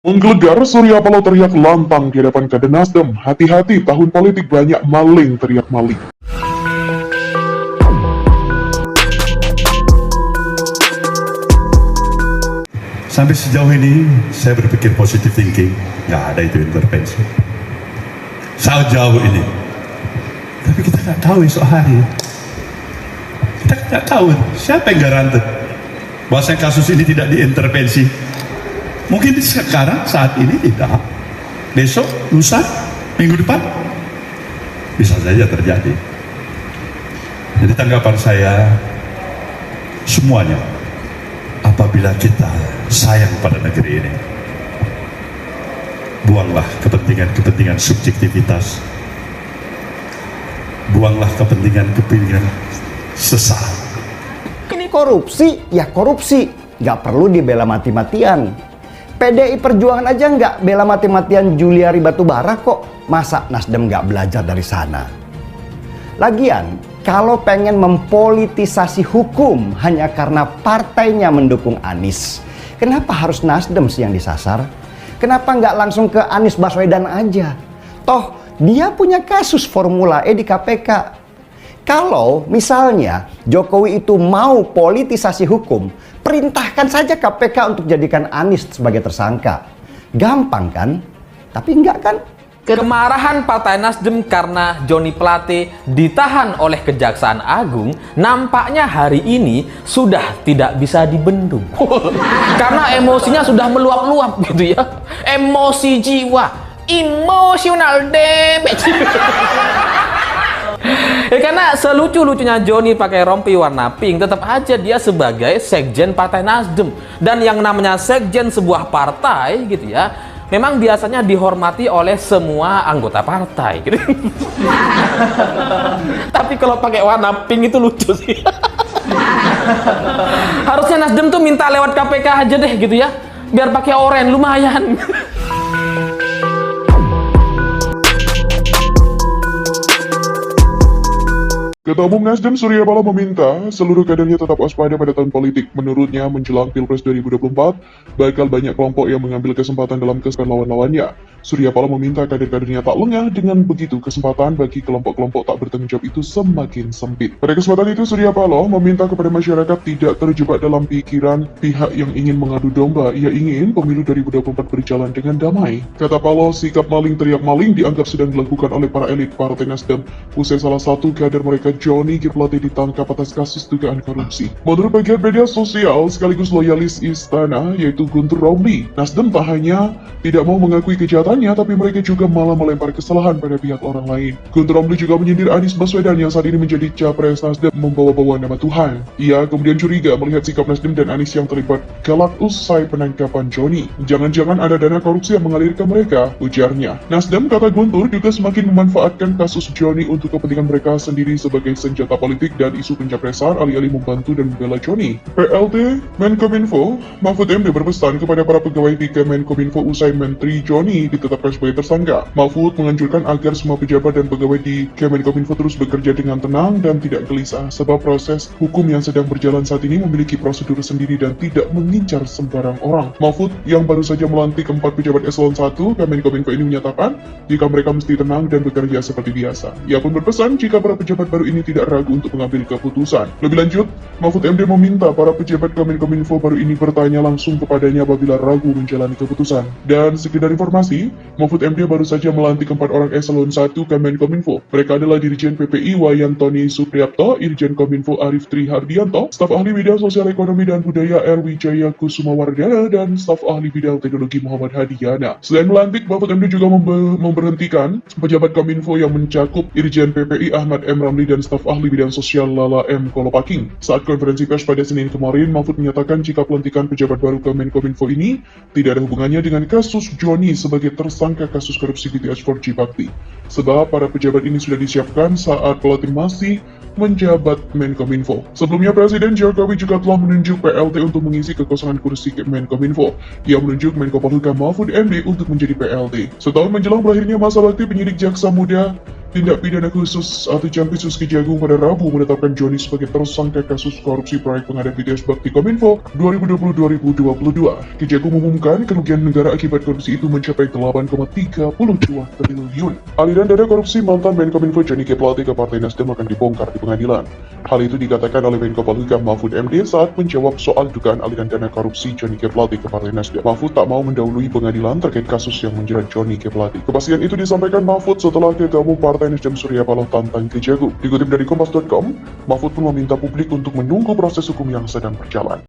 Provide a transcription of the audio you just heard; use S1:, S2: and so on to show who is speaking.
S1: Menggelegar, Surya Paloh teriak lantang di hadapan kader Nasdem. Hati-hati, tahun politik banyak maling, teriak maling.
S2: Sampai sejauh ini, saya berpikir positive thinking. Nggak ada itu intervensi. Sejauh ini. Tapi kita nggak tahu esok hari. Kita nggak tahu siapa yang garanti bahwa kasus ini tidak diintervensi. Mungkin sekarang, saat ini tidak. Besok, lusa, minggu depan, bisa saja terjadi. Jadi tanggapan saya, semuanya, apabila kita sayang pada negeri ini, buanglah kepentingan subjektivitas, buanglah kepentingan sesat.
S3: Ini korupsi, ya korupsi, nggak perlu dibela mati-matian. PDI Perjuangan aja nggak bela mati-matian Juliari Batubara kok. Masa Nasdem nggak belajar dari sana? Lagian, kalau pengen mempolitisasi hukum hanya karena partainya mendukung Anies, kenapa harus Nasdem sih yang disasar? Kenapa nggak langsung ke Anies Baswedan aja? Toh, dia punya kasus Formula E di KPK. Kalau misalnya Jokowi itu mau politisasi hukum, perintahkan saja KPK untuk jadikan Anies sebagai tersangka. Gampang kan? Tapi enggak kan?
S4: Kemarahan Partai Nasdem karena Joni Plate ditahan oleh Kejaksaan Agung nampaknya hari ini sudah tidak bisa dibendung. Karena emosinya sudah meluap-luap gitu ya. Emosi jiwa, emotional damage. Ya, karena selucu-lucunya Joni pakai rompi warna pink, tetap aja dia sebagai sekjen Partai Nasdem. Dan yang namanya sekjen sebuah partai gitu ya, memang biasanya dihormati oleh semua anggota partai gitu. Tapi kalau pakai warna pink itu lucu sih. Harusnya Nasdem tuh minta lewat KPK aja deh gitu ya, biar pakai oranye lumayan.
S1: Ketua Umum Nasdem Surya Paloh meminta seluruh kadernya tetap waspada pada tahun politik. Menurutnya, menjelang Pilpres 2024, bakal banyak kelompok yang mengambil kesempatan dalam kesempatan lawan-lawannya. Surya Paloh meminta kader-kadernya tak lengah, dengan begitu kesempatan bagi kelompok-kelompok tak bertanggung jawab itu semakin sempit. Pada kesempatan itu, Surya Paloh meminta kepada masyarakat tidak terjebak dalam pikiran pihak yang ingin mengadu domba. Ia ingin pemilu 2024 berjalan dengan damai. Kata Paloh, sikap maling teriak maling dianggap sedang dilakukan oleh para elit Partai Nasdem. Usai salah satu kader mereka, Joni Plate, ditangkap atas kasus dugaan korupsi. Menurut bagian media sosial sekaligus loyalis istana, yaitu Guntur Romli, Nasdem tak hanya tidak mau mengakui kejahatannya, tapi mereka juga malah melempar kesalahan pada pihak orang lain. Guntur Romli juga menyindir Anies Baswedan yang saat ini menjadi capres Nasdem membawa-bawa nama Tuhan. Ia kemudian curiga melihat sikap Nasdem dan Anies yang terlibat galak usai penangkapan Joni. Jangan-jangan ada dana korupsi yang mengalir ke mereka, ujarnya. Nasdem, kata Guntur, juga semakin memanfaatkan kasus Joni untuk kepentingan mereka sendiri sebagai senjata politik dan isu pencapresan, alih-alih membantu dan membela Joni. PLT Menkominfo Mahfud MD berpesan kepada para pegawai di Kemenkominfo usai Menteri Joni ditetapkan sebagai tersangka. Mahfud menganjurkan agar semua pejabat dan pegawai di Kemenkominfo terus bekerja dengan tenang dan tidak gelisah, sebab proses hukum yang sedang berjalan saat ini memiliki prosedur sendiri dan tidak mengincar sembarang orang. Mahfud yang baru saja melantik 4 pejabat eselon 1 Kemenkominfo ini menyatakan jika mereka mesti tenang dan bekerja seperti biasa. Ia pun berpesan jika para pejabat baru ini tidak ragu untuk mengambil keputusan. Lebih lanjut, Mahfud MD meminta para pejabat Kemenkominfo baru ini bertanya langsung kepadanya apabila ragu menjalani keputusan. Dan sekedar informasi, Mahfud MD baru saja melantik 4 orang eselon 1 Kemenkominfo. Mereka adalah Dirjen PPI Wayan Tony Supriyapto, Irjen Kominfo Arif Tri Hardianto, Staf Ahli Bidang Sosial Ekonomi dan Budaya R. Wijaya Kusumawardana, dan Staf Ahli Bidang Teknologi Muhammad Hadiyana. Selain melantik, Mahfud MD juga memberhentikan pejabat Kominfo yang mencakup Irjen PPI Ahmad M. Ramli dan staf ahli bidang sosial Lala M. Kolopaking. Saat konferensi pers pada Senin kemarin, Mahfud menyatakan jika pelantikan pejabat baru Kemenkominfo ini tidak ada hubungannya dengan kasus Joni sebagai tersangka kasus korupsi BTS 4G Bakti. Sebab para pejabat ini sudah disiapkan saat pelatih masih menjabat Menkominfo. Sebelumnya, Presiden Jokowi juga telah menunjuk PLT untuk mengisi kekosongan kursi Menkominfo. Ia menunjuk Menko Polhukam Mahfud MD untuk menjadi PLT. Setahun menjelang berakhirnya masa bakti penyidik Jaksa Muda Tindak Pidana Khusus atau Jampitsus Kejagung pada Rabu menetapkan Joni sebagai tersangka kasus korupsi proyek pengadaan BTS Bakti Kominfo 2020-2022. Kejagung mengumumkan kerugian negara akibat korupsi itu mencapai 8,32 triliun. Aliran dana korupsi mantan Menkominfo Johnny G. Plate ke Partai Nasdem akan dibongkar di pengadilan. Hal itu dikatakan oleh Menko Polhukam Mahfud MD saat menjawab soal dugaan aliran dana korupsi Johnny G. Plate ke Partai Nasdem. Mahfud tak mau mendahului pengadilan terkait kasus yang menjerat Johnny G. Plate. Kepastian itu disampaikan Mahfud setelah Ketua Umum Partai Nasdem Surya Paloh tantang Kejagung. Dikutip dari Kompas.com, Mahfud pun meminta publik untuk menunggu proses hukum yang sedang berjalan.